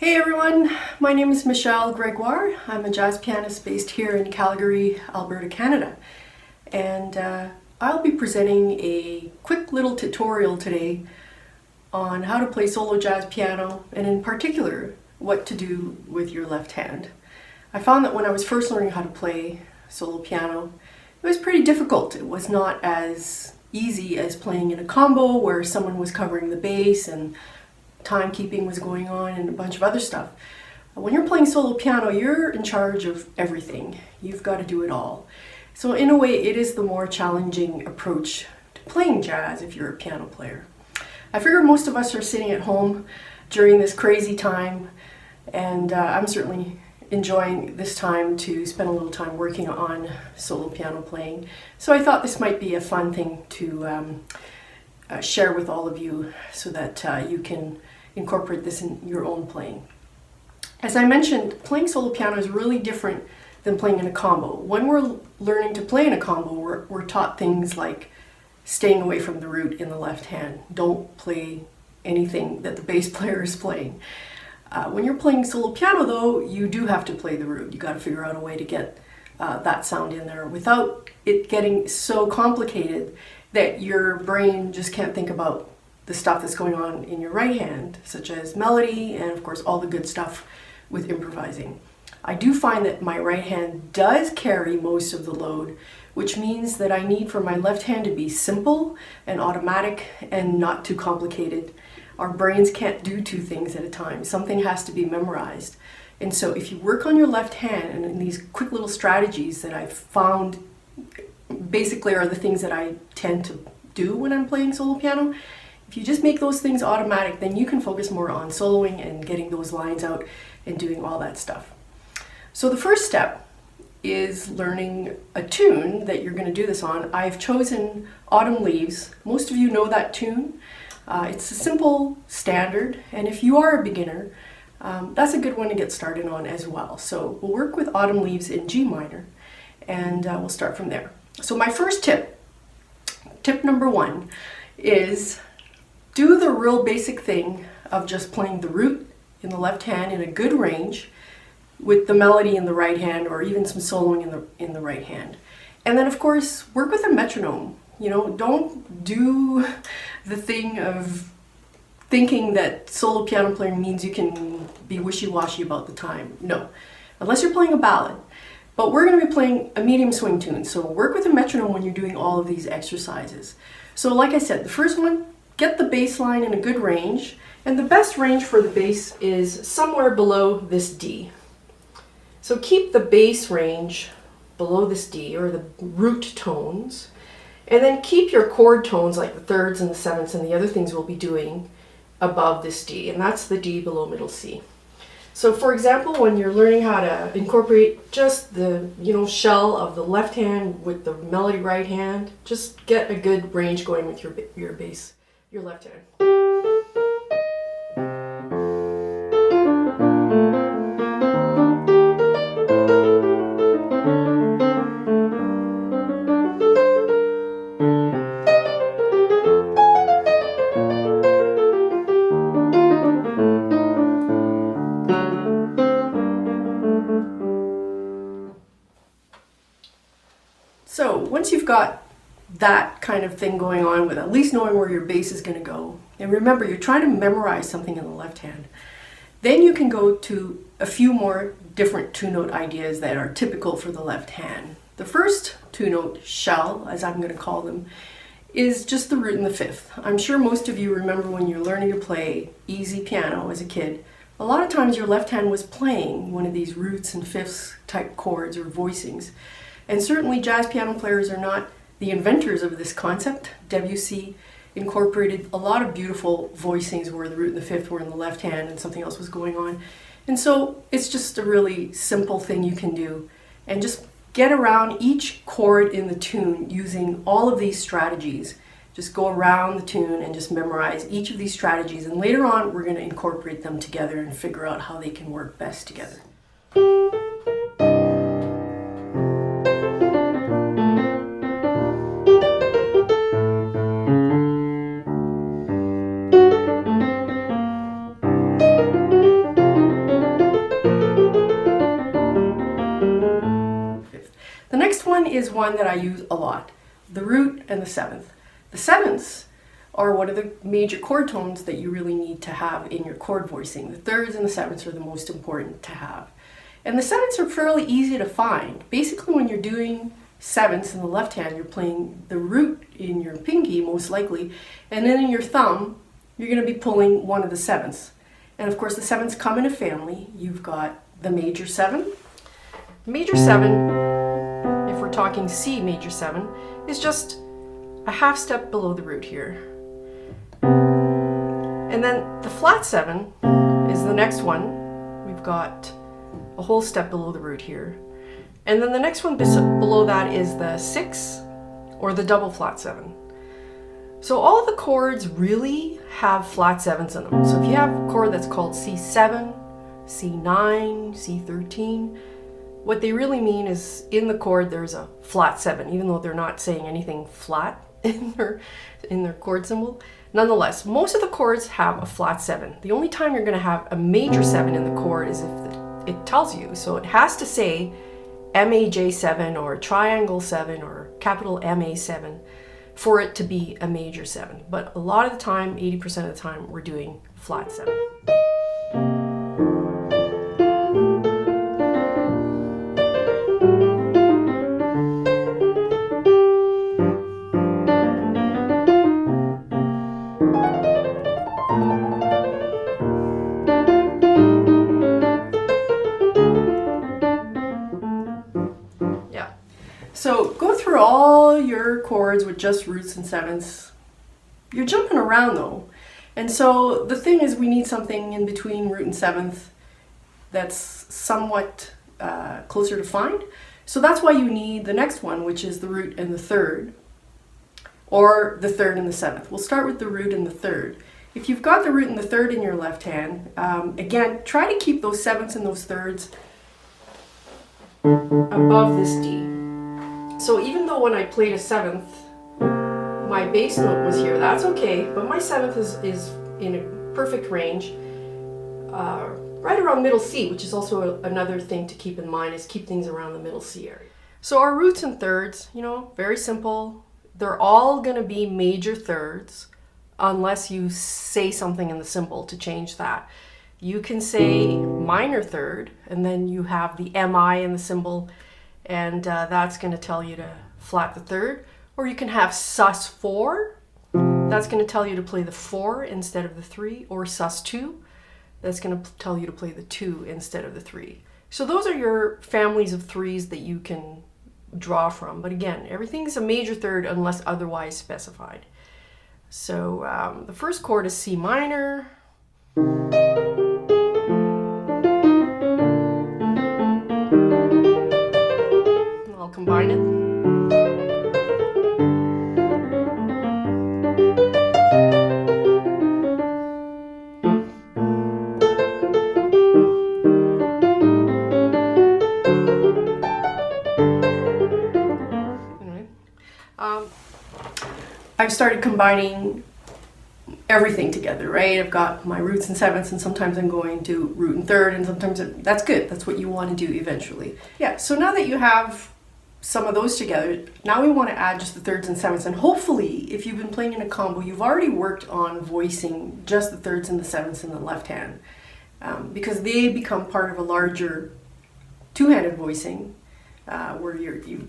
Hey everyone, my name is Michelle Grégoire. I'm a jazz pianist based here in Calgary, Alberta, Canada. And I'll be presenting a quick little tutorial today on how to play solo jazz piano, and in particular, what to do with your left hand. I found that when I was first learning how to play solo piano, it was pretty difficult. It was not as easy as playing in a combo where someone was covering the bass and timekeeping was going on and a bunch of other stuff. When you're playing solo piano, you're in charge of everything. You've got to do it all. So in a way, it is the more challenging approach to playing jazz if you're a piano player. I figure most of us are sitting at home during this crazy time, and I'm certainly enjoying this time to spend a little time working on solo piano playing. So I thought this might be a fun thing to share with all of you so that you can incorporate this in your own playing. As I mentioned, playing solo piano is really different than playing in a combo. When we're learning to play in a combo, we're taught things like staying away from the root in the left hand. Don't play anything that the bass player is playing. When you're playing solo piano though, you do have to play the root. You got to figure out a way to get that sound in there without it getting so complicated that your brain just can't think about the stuff that's going on in your right hand, such as melody and of course all the good stuff with improvising. I do find that my right hand does carry most of the load, which means that I need for my left hand to be simple and automatic and not too complicated. Our brains can't do two things at a time. Something has to be memorized. And so if you work on your left hand, and in these quick little strategies that I've found basically are the things that I tend to do when I'm playing solo piano, if you just make those things automatic, then you can focus more on soloing and getting those lines out and doing all that stuff. So the first step is learning a tune that you're going to do this on. I've chosen Autumn Leaves. Most of you know that tune. It's a simple standard, and if you are a beginner, that's a good one to get started on as well. So we'll work with Autumn Leaves in G minor, and we'll start from there. So my first tip number one, is do the real basic thing of just playing the root in the left hand in a good range with the melody in the right hand, or even some soloing in the right hand. And then of course, work with a metronome. You know, don't do the thing of thinking that solo piano playing means you can be wishy-washy about the time. No, unless you're playing a ballad. But we're going to be playing a medium swing tune, so work with a metronome when you're doing all of these exercises. So like I said, the first one, get the bass line in a good range, and the best range for the bass is somewhere below this D. So keep the bass range below this D, or the root tones, and then keep your chord tones like the thirds and the sevenths and the other things we'll be doing above this D, and that's the D below middle C. So for example, when you're learning how to incorporate just the shell of the left hand with the melody right hand, just get a good range going with your bass, your left hand. So once you've got that kind of thing going on with at least knowing where your bass is going to go, and remember you're trying to memorize something in the left hand, then you can go to a few more different two-note ideas that are typical for the left hand. The first two-note shell, as I'm going to call them, is just the root and the fifth. I'm sure most of you remember when you're learning to play easy piano as a kid, a lot of times your left hand was playing one of these roots and fifths type chords or voicings. And certainly jazz piano players are not the inventors of this concept. Debussy incorporated a lot of beautiful voicings where the root and the fifth were in the left hand and something else was going on. And so it's just a really simple thing you can do, and just get around each chord in the tune using all of these strategies. Just go around the tune and just memorize each of these strategies, and later on we're going to incorporate them together and figure out how they can work best together. The next one is one that I use a lot, the root and the seventh. The sevenths are one of the major chord tones that you really need to have in your chord voicing. The thirds and the sevenths are the most important to have. And the sevenths are fairly easy to find. Basically, when you're doing sevenths in the left hand, you're playing the root in your pinky, most likely, and then in your thumb, you're going to be pulling one of the sevenths. And of course, the sevenths come in a family. You've got the major seven. Major seven, if we're talking C major seven, is just a half step below the root here. And then the flat seven is the next one. We've got a whole step below the root here. And then the next one below that is the six or the double flat seven. So all of the chords really have flat sevens in them. So if you have a chord that's called C7, C9, C13, what they really mean is in the chord there's a flat seven, even though they're not saying anything flat in their chord symbol. Nonetheless, most of the chords have a flat seven. The only time you're going to have a major seven in the chord is if it tells you. So it has to say MAJ7 or triangle 7 or capital MA7 for it to be a major 7. But a lot of the time, 80% of the time, we're doing flat 7. So go through all your chords with just roots and sevenths. You're jumping around though. And so the thing is we need something in between root and seventh that's somewhat closer to find. So that's why you need the next one, which is the root and the third, or the third and the seventh. We'll start with the root and the third. If you've got the root and the third in your left hand, again, try to keep those sevenths and those thirds above this D. So even though when I played a seventh, my bass note was here, that's okay, but my seventh is in a perfect range, right around middle C, which is also another thing to keep in mind, is keep things around the middle C area. So our roots and thirds, very simple. They're all going to be major thirds unless you say something in the symbol to change that. You can say minor third, and then you have the MI in the symbol, and that's going to tell you to flat the third. Or you can have sus4, that's going to tell you to play the 4 instead of the 3, or sus2, that's going to tell you to play the 2 instead of the 3. So those are your families of threes that you can draw from. But again, everything is a major third unless otherwise specified. So the first chord is C minor. I'll combine it. I've started combining everything together, right? I've got my roots and sevenths, and sometimes I'm going to root and third, and sometimes that's good. That's what you want to do eventually. Yeah, so now that you have some of those together, now we want to add just the thirds and sevenths, and hopefully, if you've been playing in a combo, you've already worked on voicing just the thirds and the sevenths in the left hand, because they become part of a larger two-handed voicing, where you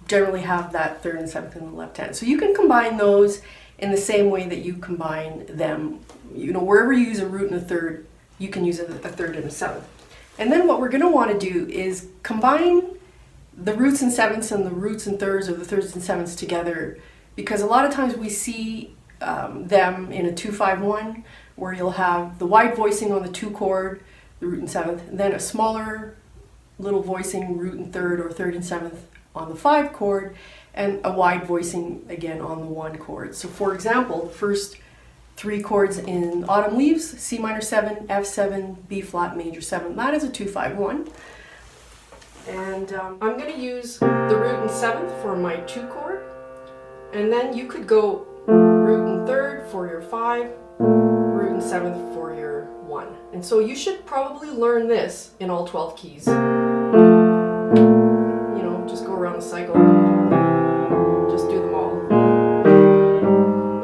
generally have that third and seventh in the left hand. So you can combine those in the same way that you combine them. Wherever you use a root and a third, you can use a third and a seventh. And then what we're going to want to do is combine the roots and sevenths and the roots and thirds, or the thirds and sevenths together, because a lot of times we see them in a 2-5-1, where you'll have the wide voicing on the 2 chord, the root and seventh, and then a smaller little voicing root and third or third and seventh on the 5 chord, and a wide voicing again on the 1 chord. So for example, the first 3 chords in Autumn Leaves, C minor 7, F7, B flat major 7, that is a 2-5-1. And I'm going to use the root and 7th for my 2 chord, and then you could go root and 3rd for your 5, root and 7th for your 1. And so you should probably learn this in all 12 keys. Just go around piano cycle. Just do them all.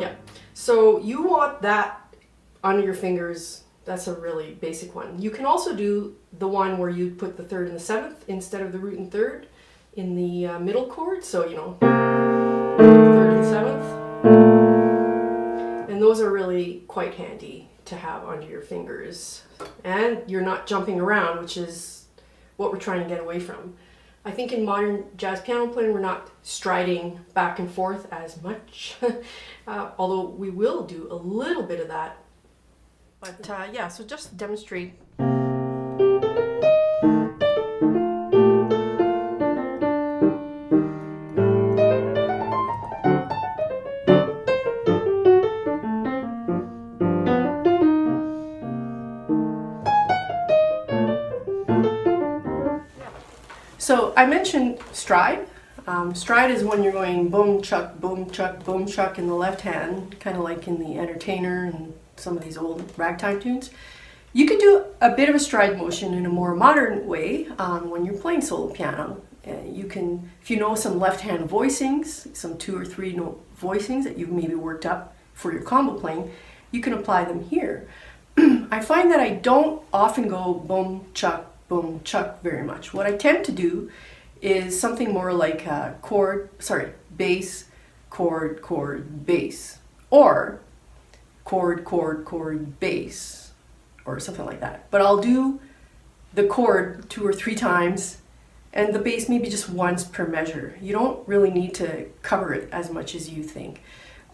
Yeah. So you want that under your fingers. That's a really basic one. You can also do the one where you put the third and the seventh instead of the root and third in the middle chord. So, you know, third and seventh. And those are really quite handy to have under your fingers. And you're not jumping around, which is what we're trying to get away from. I think in modern jazz piano playing, we're not striding back and forth as much, although we will do a little bit of that. But yeah, so just to demonstrate. So I mentioned stride. Stride is when you're going boom, chuck, boom, chuck in the left hand, kind of like in The Entertainer and some of these old ragtime tunes. You can do a bit of a stride motion in a more modern way when you're playing solo piano. You can, if you know some left hand voicings, some 2 or 3 note voicings that you've maybe worked up for your combo playing, you can apply them here. I find that I don't often go boom, chuck, very much. What I tend to do is something more like bass, chord, bass, or chord, bass, or something like that. But I'll do the chord 2 or 3 times and the bass maybe just once per measure. You don't really need to cover it as much as you think.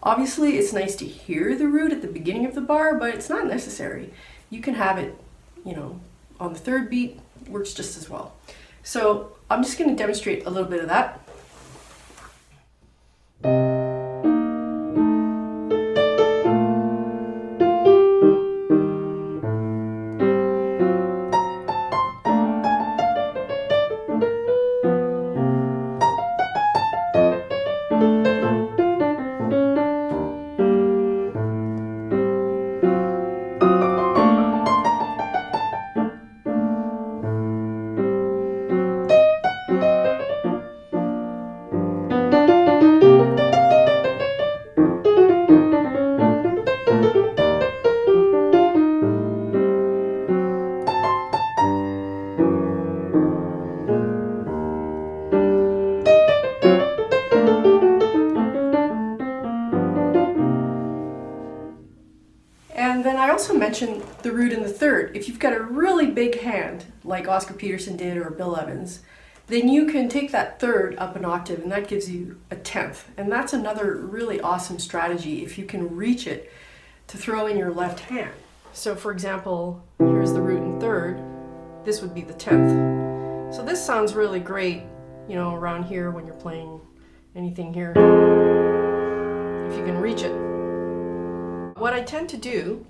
Obviously, it's nice to hear the root at the beginning of the bar, but it's not necessary. You can have it, you know, on the 3rd beat, works just as well. So I'm just going to demonstrate a little bit of that. And then I also mentioned the root in the 3rd. If you've got a really big hand, like Oscar Peterson did or Bill Evans, then you can take that 3rd up an octave and that gives you a 10th. And that's another really awesome strategy if you can reach it to throw in your left hand. So for example, here's the root in 3rd. This would be the 10th. So this sounds really great, you know, around here when you're playing anything here, if you can reach it. What I tend to do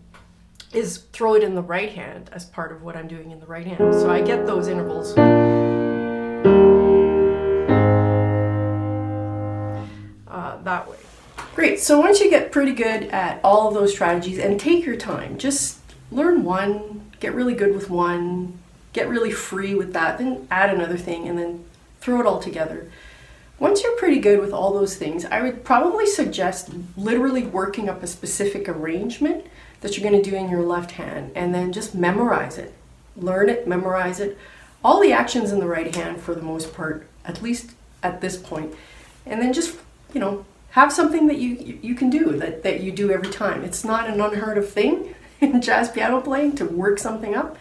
is throw it in the right hand as part of what I'm doing in the right hand. So I get those intervals. That way. Great, so once you get pretty good at all of those strategies, and take your time, just learn one, get really good with one, get really free with that, then add another thing, and then throw it all together. Once you're pretty good with all those things, I would probably suggest literally working up a specific arrangement that you're going to do in your left hand, and then just memorize it. Learn it, memorize it. All the actions in the right hand for the most part, at least at this point. And then just, you know, have something that you can do, that you do every time. It's not an unheard of thing in jazz piano playing to work something up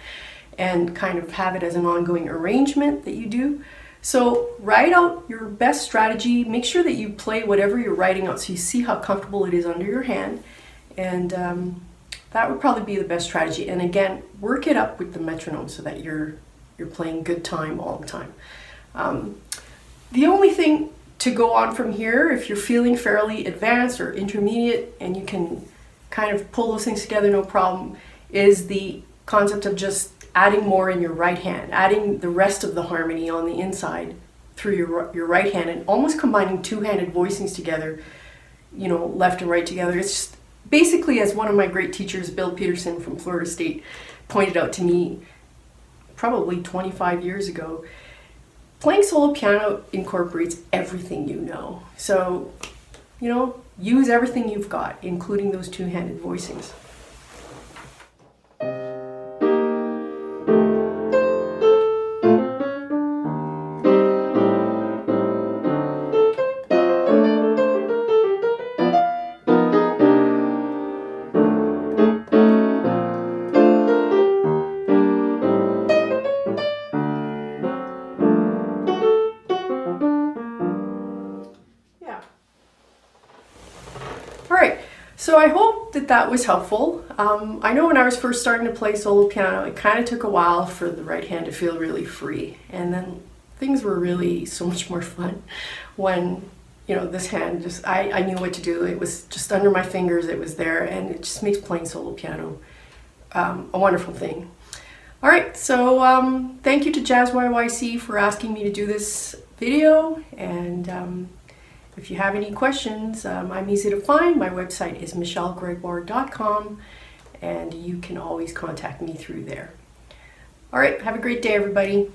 and kind of have it as an ongoing arrangement that you do. So write out your best strategy. Make sure that you play whatever you're writing out so you see how comfortable it is under your hand. And that would probably be the best strategy. And again, work it up with the metronome so that you're playing good time all the time. The only thing to go on from here, if you're feeling fairly advanced or intermediate and you can kind of pull those things together no problem, is the concept of just adding more in your right hand, adding the rest of the harmony on the inside through your right hand, and almost combining two-handed voicings together, you know, left and right together. It's just basically, as one of my great teachers, Bill Peterson from Florida State, pointed out to me probably 25 years ago, playing solo piano incorporates everything you know. So, use everything you've got, including those two-handed voicings. Alright, so I hope that was helpful. I know when I was first starting to play solo piano, it kind of took a while for the right hand to feel really free. And then things were really so much more fun when, this hand I knew what to do. It was just under my fingers, it was there, and it just makes playing solo piano a wonderful thing. Alright, so thank you to JazzYYC for asking me to do this video, and if you have any questions, I'm easy to find. My website is michellegregoire.com, and you can always contact me through there. All right, have a great day, everybody.